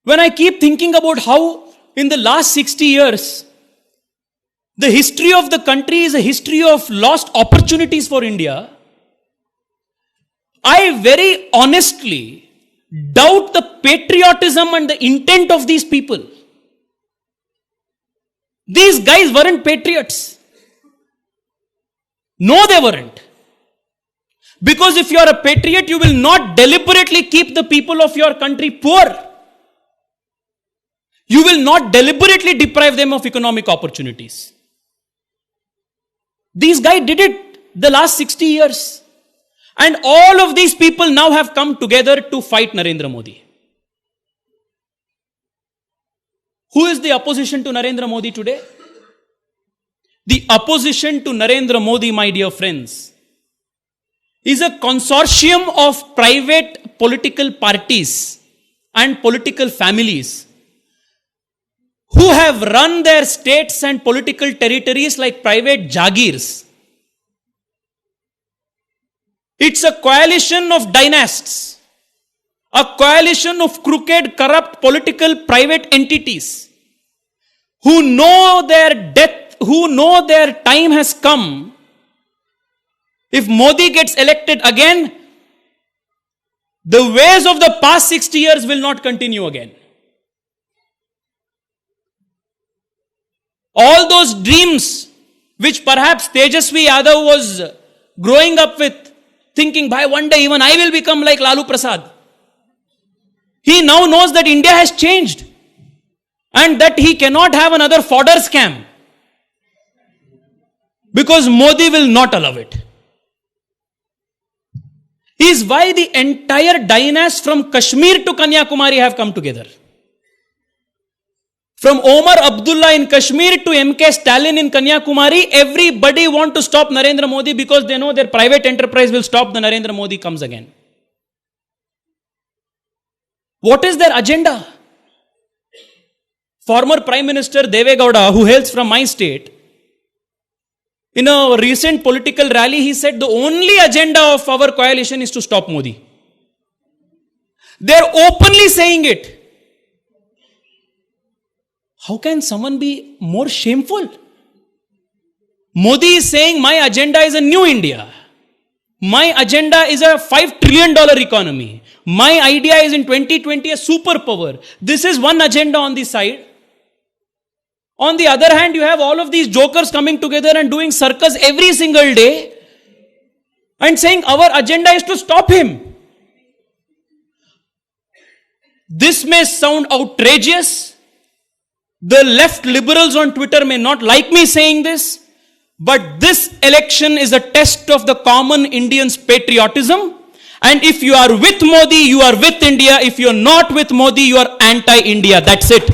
When I keep thinking about how in the last 60 years, the history of the country is a history of lost opportunities for India, I very honestly doubt the patriotism and the intent of these people. These guys weren't patriots. No, they weren't. Because if you are a patriot, you will not deliberately keep the people of your country poor. You will not deliberately deprive them of economic opportunities. These guys did it the last 60 years. And all of these people now have come together to fight Narendra Modi. Who is the opposition to Narendra Modi today? The opposition to Narendra Modi, my dear friends, is a consortium of private political parties and political families who have run their states and political territories like private jagirs. It's a coalition of dynasts, a coalition of crooked, corrupt political private entities who know their death, who know their time has come. If Modi gets elected again, the ways of the past 60 years will not continue again. All those dreams which perhaps Tejasvi Yadav was growing up with, thinking, by one day even I will become like Lalu Prasad. He now knows that India has changed and that he cannot have another fodder scam because Modi will not allow it. Is why the entire dynasty from Kashmir to Kanyakumari have come together. From Omar Abdullah in Kashmir to MK Stalin in Kanyakumari, everybody want to stop Narendra Modi because they know their private enterprise will stop the Narendra Modi comes again. What is their agenda? Former Prime Minister Deve Gowda, who hails from my state, in a recent political rally, he said the only agenda of our coalition is to stop Modi. They're openly saying it. How can someone be more shameful? Modi is saying my agenda is a new India. My agenda is a $5 trillion economy. My idea is in 2020 a superpower. This is one agenda on the side. On the other hand, you have all of these jokers coming together and doing circus every single day and saying our agenda is to stop him. This may sound outrageous. The left liberals on Twitter may not like me saying this, but this election is a test of the common Indian's patriotism. And if you are with Modi, you are with India. If you are not with Modi, you are anti-India. That's it.